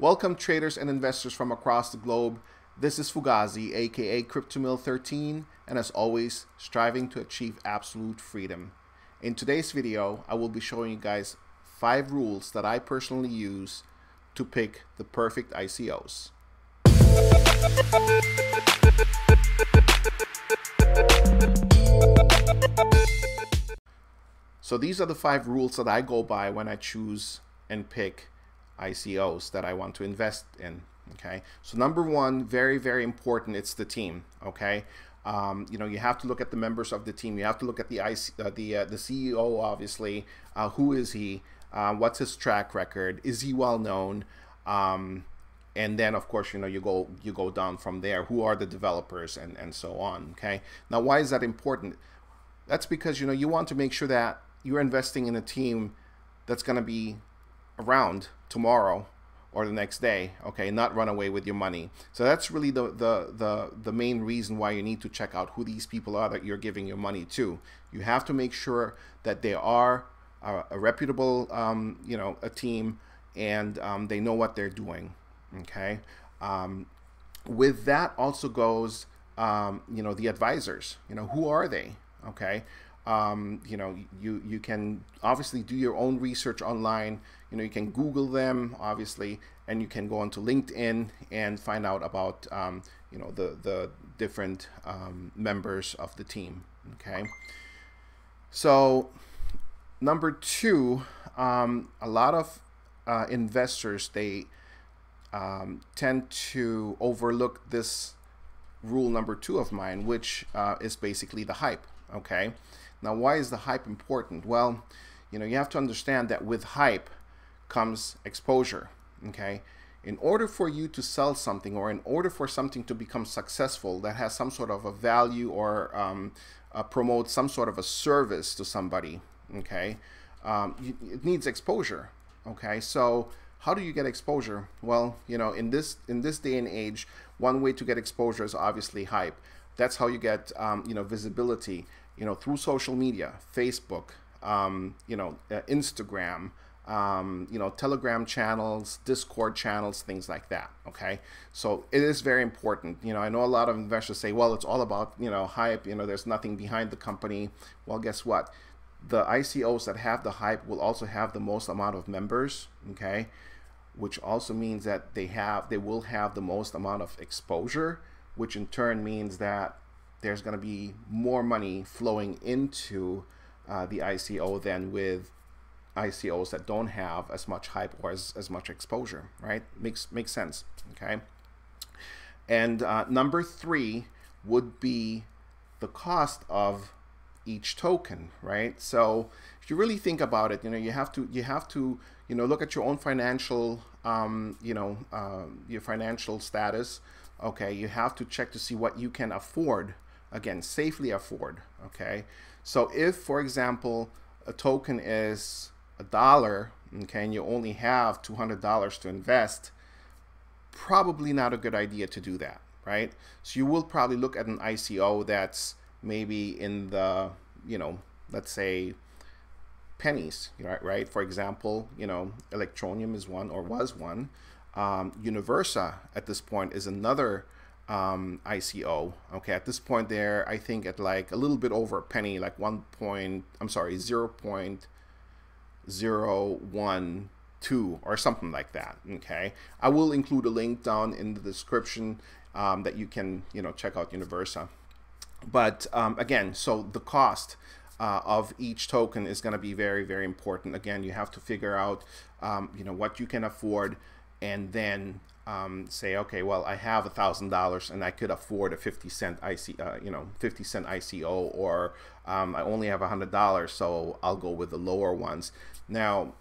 Welcome traders and investors from across the globe. This is Fugazi, aka CryptoMill13, and as always, striving to achieve absolute freedom. In today's video, I will be showing you guys 5 rules that I personally use to pick the perfect ICOs. So these are the 5 rules that I go by when I choose and pick ICOs that I want to invest in. Okay, so number 1, very, very important, it's the team. Okay, you have to look at the members of the team. You have to look at the CEO, obviously. Who is he? What's his track record? Is he well known? And then, of course, you go down from there. Who are the developers and so on? Okay, now why is that important? That's because you want to make sure that you're investing in a team that's going to be around tomorrow or the next day, okay, not run away with your money. So that's really the main reason why you need to check out who these people are that you're giving your money to. You have to make sure that they are a reputable, a team, and they know what they're doing. Okay, with that also goes, the advisors. Who are they? Okay. You can obviously do your own research online. You can Google them, obviously, and you can go onto LinkedIn and find out about the different members of the team. Okay, so number 2, a lot of investors, they tend to overlook this rule number 2 of mine, which is basically the hype. Okay, now why is the hype important? Well, you have to understand that with hype comes exposure. Okay, in order for you to sell something, or in order for something to become successful that has some sort of a value, or promote some sort of a service to somebody, okay, it needs exposure. Okay, so how do you get exposure? Well, in this day and age, one way to get exposure is obviously hype. That's how you get visibility, through social media, Facebook, Instagram, Telegram channels, Discord channels, things like that. Okay, so it is very important. I know a lot of investors say, well, it's all about hype. There's nothing behind the company. Well, guess what? The ICOs that have the hype will also have the most amount of members. Okay, which also means that they will have the most amount of exposure, which in turn means that there's going to be more money flowing into the ICO than with ICOs that don't have as much hype or as much exposure, right? Makes sense. Okay, and number 3 would be the cost of each token, right? So if you really think about it, you have to look at your own financial your financial status. Okay, you have to check to see what you can afford, again, safely afford. Okay, so if, for example, a token is $1, okay, and you only have $200 to invest, probably not a good idea to do that, right? So you will probably look at an ICO that's maybe in the, let's say pennies, right? For example, Electronium is one, or was one. Universa at this point is another ICO. Okay, at this point they're, I think, at like a little bit over a penny, like 0.012 or something like that. Okay, I will include a link down in the description that you can check out Universa. But again, so the cost of each token is going to be very, very important. Again, you have to figure out what you can afford, and then say, okay, well, I have $1,000 and I could afford a 50-cent ICO, or I only have $100, so I'll go with the lower ones. Now,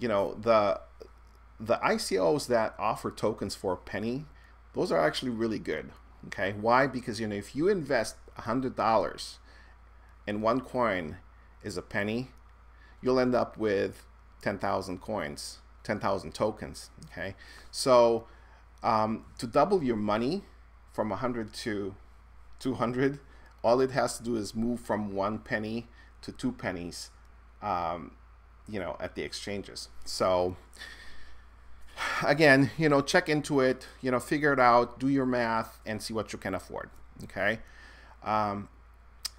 the ICOs that offer tokens for a penny, those are actually really good. Okay, why? Because if you invest $100 and one coin is a penny, you'll end up with 10,000 coins, 10,000 tokens. Okay, so to double your money from 100 to 200, all it has to do is move from 1 penny to 2 pennies, at the exchanges. So again, check into it, figure it out, do your math, and see what you can afford. Okay.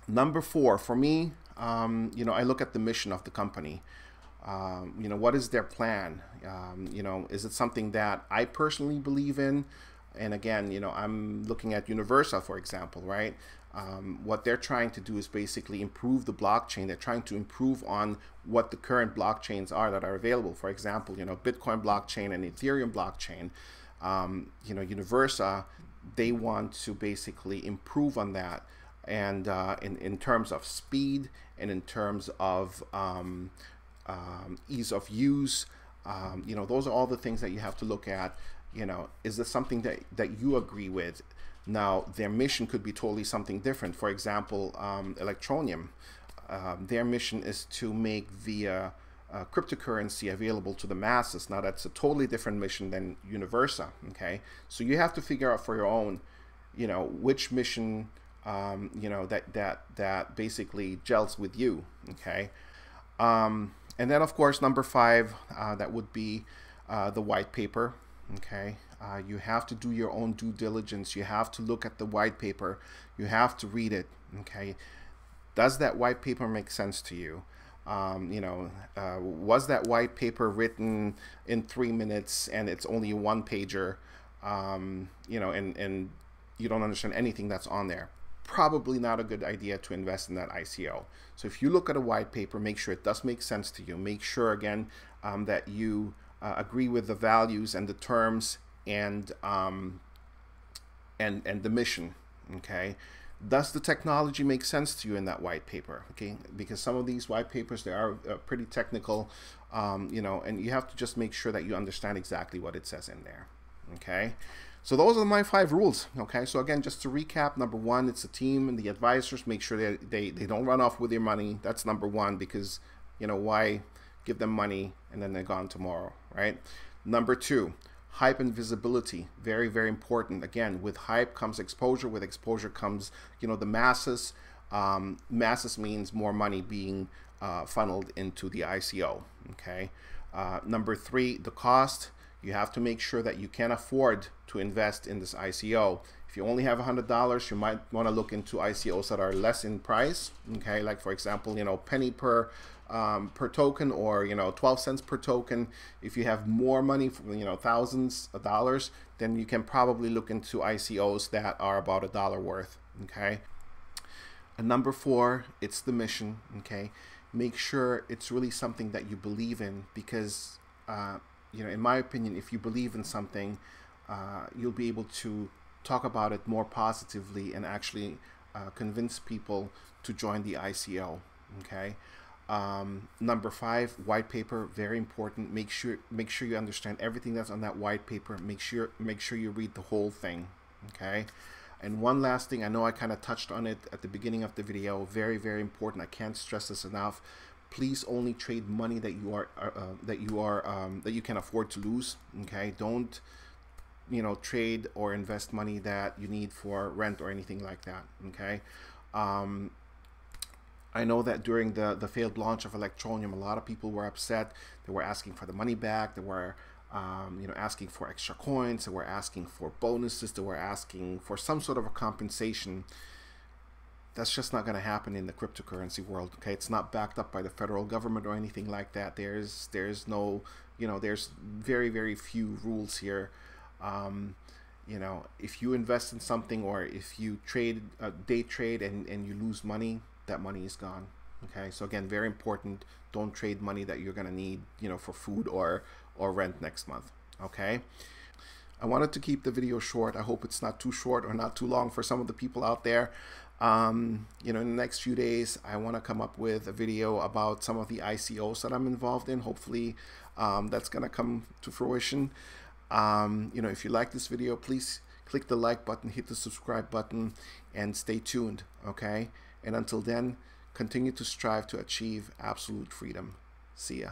Number 4, for me, I look at the mission of the company. What is their plan? Is it something that I personally believe in? And again, I'm looking at Universa, for example, right? What they're trying to do is basically improve the blockchain. They're trying to improve on what the current blockchains are that are available. For example, Bitcoin blockchain and Ethereum blockchain. Universa, they want to basically improve on that, and in terms of speed and in terms of ease of use, those are all the things that you have to look at. Is this something that you agree with? Now, their mission could be totally something different. For example, Electroneum, their mission is to make the cryptocurrency available to the masses. Now, that's a totally different mission than Universa. Okay, so you have to figure out for your own, which mission, that basically gels with you. Okay, and then of course number 5, that would be the white paper. Okay, you have to do your own due diligence. You have to look at the white paper. You have to read it. Okay, does that white paper make sense to you? Was that white paper written in 3 minutes and it's only a 1-pager, and you don't understand anything that's on there? Probably not a good idea to invest in that ICO. So if you look at a white paper, make sure it does make sense to you. Make sure again that you agree with the values and the terms and the mission. Okay, does the technology make sense to you in that white paper? Okay, because some of these white papers, they are pretty technical, and you have to just make sure that you understand exactly what it says in there. Okay, so those are my 5 rules. Okay, so again, just to recap, number 1, it's the team and the advisors. Make sure that they don't run off with your money. That's number 1, because why give them money and then they're gone tomorrow, right? Number 2, hype and visibility. Very, very important. Again, with hype comes exposure. With exposure comes, the masses. Masses means more money being funneled into the ICO. Okay. Number 3, the cost. You have to make sure that you can afford to invest in this ICO. If you only have $100, you might want to look into ICOs that are less in price. Okay, like for example, penny per token, or 12 cents per token. If you have more money, thousands of dollars, then you can probably look into ICOs that are about $1 worth. Okay. And number 4, it's the mission. Okay, make sure it's really something that you believe in, because in my opinion, if you believe in something, you'll be able to talk about it more positively and actually convince people to join the ICO. Okay. Number 5, white paper, very important. Make sure you understand everything that's on that white paper. Make sure you read the whole thing. Okay. And one last thing, I know I kind of touched on it at the beginning of the video. Very, very important. I can't stress this enough. Please only trade money that you can afford to lose. Okay. Don't trade or invest money that you need for rent or anything like that. Okay. I know that during the failed launch of Electroneum, a lot of people were upset. They were asking for the money back. They were asking for extra coins. They were asking for bonuses. They were asking for some sort of a compensation. That's just not going to happen in the cryptocurrency world. Okay, it's not backed up by the federal government or anything like that. There's no, there's very, very few rules here. If you invest in something, or if you day trade and you lose money, that money is gone. Okay, so again, very important. Don't trade money that you're going to need, for food or rent next month. Okay. I wanted to keep the video short. I hope it's not too short or not too long for some of the people out there. In the next few days, I want to come up with a video about some of the ICOs that I'm involved in. Hopefully, that's going to come to fruition. If you like this video, please click the like button, hit the subscribe button, and stay tuned. Okay. And until then, continue to strive to achieve absolute freedom. See ya.